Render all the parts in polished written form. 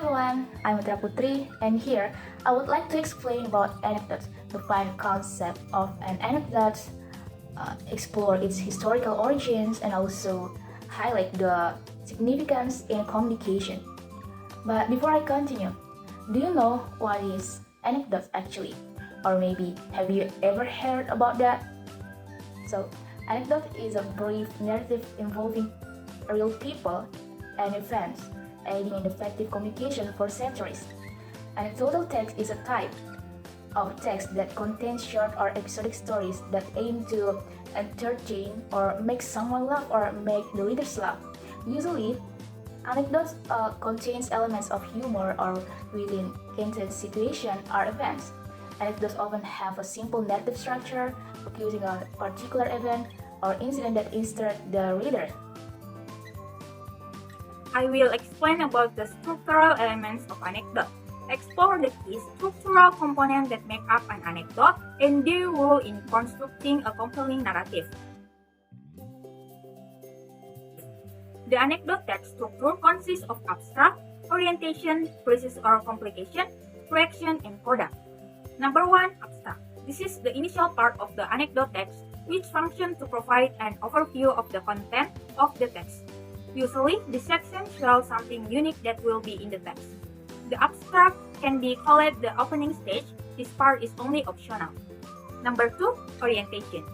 everyone, I'm Mitra Putri, and here I would like to explain about anecdotes, define the concept of an anecdote, explore its historical origins, and also highlight the significance in communication. But before I continue, do you know what is anecdote actually? Or maybe have you ever heard about that? So, anecdote is a brief narrative involving real people and events, aiding in effective communication for centuries. Anecdotal text is a type of text that contains short or episodic stories that aim to entertain or make someone laugh or make the readers laugh. Usually, anecdotes contains elements of humor or within contained situation or events. Anecdotes often have a simple narrative structure, focusing on a particular event or incident that interests the reader. I will explain about the structural elements of anecdote, explore the key structural components that make up an anecdote, and their role in constructing a compelling narrative. The anecdote text structure consists of abstract, orientation, crisis or complication, reaction, and coda. Number 1. Abstract. This is the initial part of the anecdote text, which functions to provide an overview of the content of the text. Usually, this section shows something unique that will be in the text. The abstract can be called the opening stage. This part is only optional. Number 2. Orientation.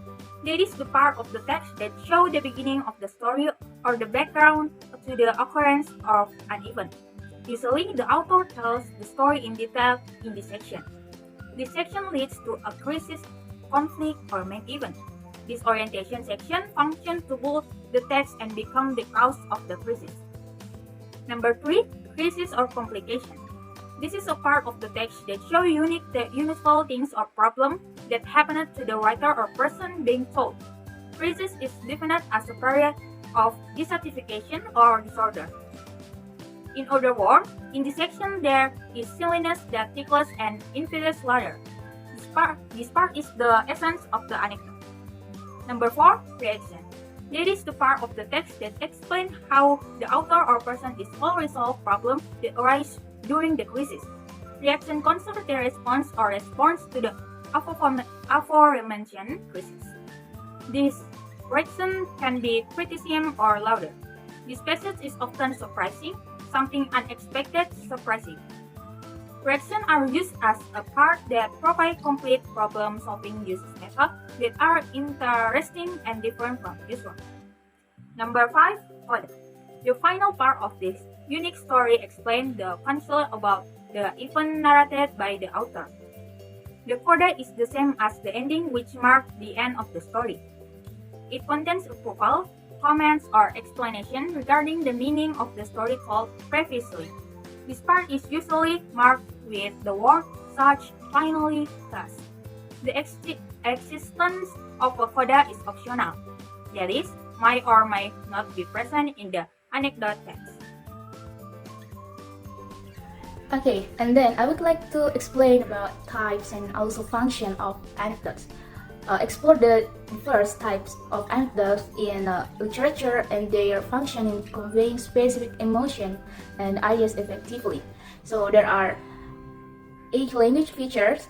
That is the part of the text that shows the beginning of the story or the background to the occurrence of an event. Usually, the author tells the story in detail in this section. This section leads to a crisis, conflict, or main event. This orientation section functions to build the text and become the cause of the crisis. Number 3. Crisis or complication. This is a part of the text that shows unique the useful things or problem that happened to the writer or person being told. Crisis is defined as a period of dissatisfaction or disorder. In other words, in this section there is silliness that tickles and invites laughter. This part is the essence of the anecdote. Number 4. Reaction. That is the part of the text that explains how the author or person is will resolve problems that arise during the crisis. Reaction concerns the response or response to the aforementioned crisis. This reaction can be criticism or louder. This passage is often surprising, something unexpected, surprising. Reactions are used as a part that provide complete problem-solving use methods that are interesting and different from usual. Number 5. Coda. The final part of this unique story explains the concept about the event narrated by the author. The coda is the same as the ending, which marks the end of the story. It contains approval, comments, or explanation regarding the meaning of the story told previously. This part is usually marked with the word such, finally, thus. The existence of a coda is optional. That is, might or might not be present in the anecdote text. Okay, and then I would like to explain about types and also function of anecdotes. Explore the first types of anecdotes in literature and their function in conveying specific emotion and ideas effectively. So there are 8 language features,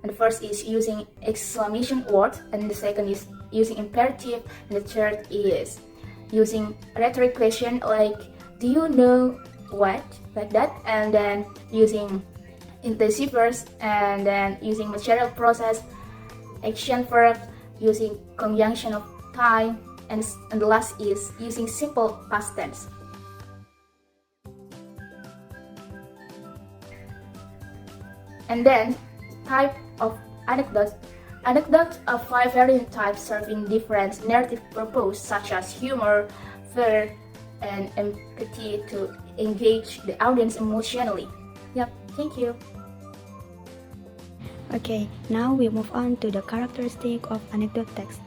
and the first is using exclamation words, and the second is using imperative, and the third is using rhetoric question like "Do you know what?" like that, and then using introsivers, and then using material process, action verb, using conjunction of time, and the last is using simple past tense. And then type of anecdotes. Anecdotes are 5 variant types serving different narrative purposes such as humor, fear, and empathy to engage the audience emotionally. Yep, thank you. Okay, now we move on to the characteristic of anecdote text.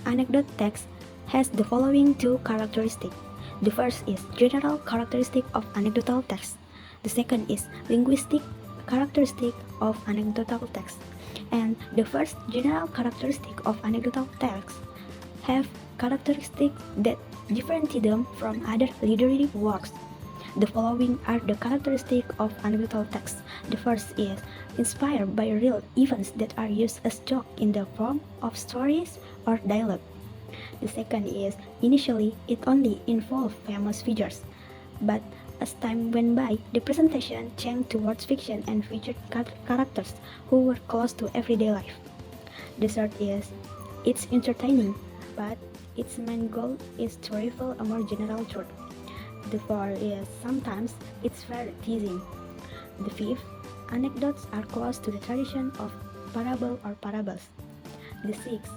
Anecdote text has the following 2 characteristics. The first is general characteristic of anecdotal text. The second is linguistic characteristic of anecdotal text. And the first general characteristic of anecdotal text have characteristics that differentiate them from other literary works. The following are the characteristics of anecdotal text. The first is inspired by real events that are used as joke in the form of stories or dialogue. The second is initially it only involved famous figures, but as time went by, the presentation changed towards fiction and featured characters who were close to everyday life. The third is it's entertaining, but its main goal is to reveal a more general truth. The fourth is sometimes it's very teasing. The fifth, anecdotes are close to the tradition of parable or parables. The sixth,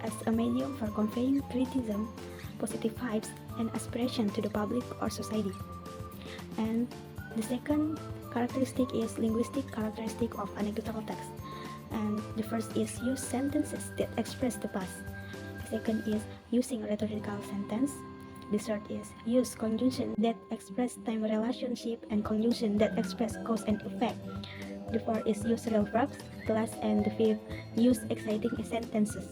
as a medium for conveying criticism, positive vibes, and aspiration to the public or society. And the second characteristic is linguistic characteristic of anecdotal text. And the first is use sentences that express the past. The second is using rhetorical sentence. The third is use conjunction that express time relationship and conjunction that express cause and effect. The fourth is use real verbs. The last and the fifth use exciting sentences.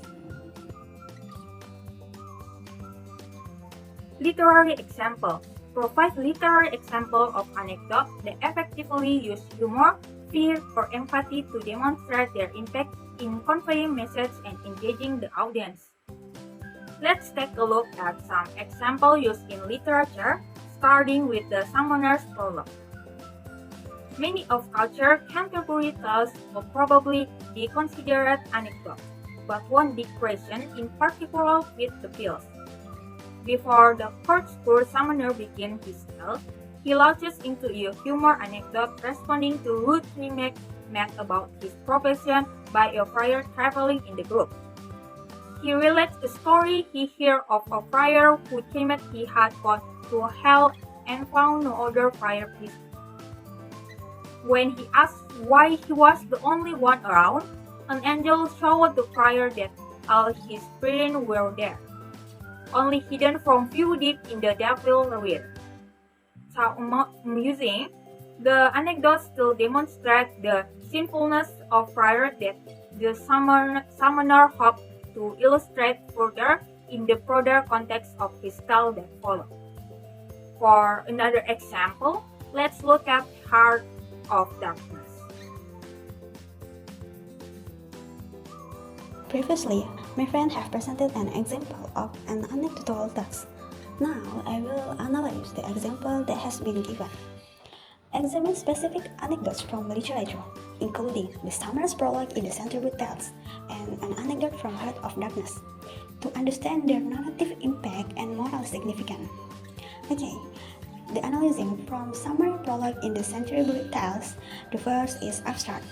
Literary example. Provide literary example of anecdote that effectively use humor, fear, or empathy to demonstrate their impact in conveying message and engaging the audience. Let's take a look at some examples used in literature, starting with the Summoner's Prologue. Many of culture contemporary tales will probably be considered anecdotes, but one big question in particular with the pills. Before the court-school summoner begins his tale, he launches into a humor anecdote responding to rude remarks made about his profession by a friar traveling in the group. He relates a story he heard of a friar who claimed he had gone to hell and found no other friar priest. When he asked why he was the only one around, an angel showed the friar that all his brethren were there, only hidden from view deep in the devil realm. So amusing, the anecdote still demonstrates the sinfulness of friar that the summoner hoped to illustrate further in the broader context of his tale that followed. For another example, let's look at Heart of Darkness. Previously, my friend have presented an example of an anecdotal text. Now, I will analyze the example that has been given. Examine specific anecdotes from literature, including the Summoner's Prologue in the Canterbury Tales and an anecdote from Heart of Darkness, to understand their narrative impact and moral significance. Okay, the analyzing from Summary Prologue in the Canterbury Tales, the first is abstract.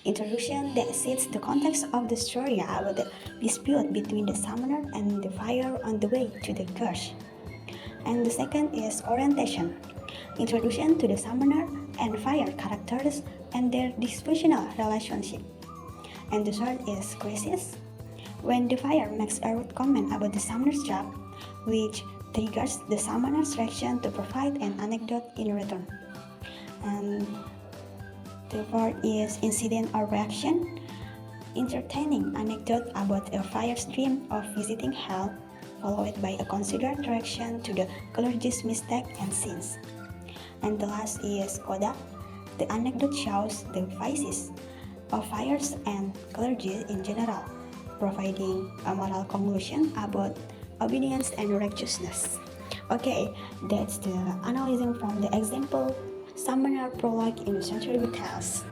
Introduction that sets the context of the story about the dispute between the summoner and the friar on the way to the curse. And the second is orientation. Introduction to the summoner and friar characters and their dysfunctional relationship. And the third is crisis, when the friar makes a rude comment about the summoner's job, which triggers the summoner's reaction to provide an anecdote in return. And the fourth is incident or reaction, entertaining anecdote about a friar's dream of visiting hell, followed by a considered reaction to the clergy's mistake and sins. And the last is coda. The anecdote shows the vices of friars and clergy in general, providing a moral conclusion about obedience and righteousness. Okay, that's the analyzing from the example Summoner Prologue in the Canterbury Tales.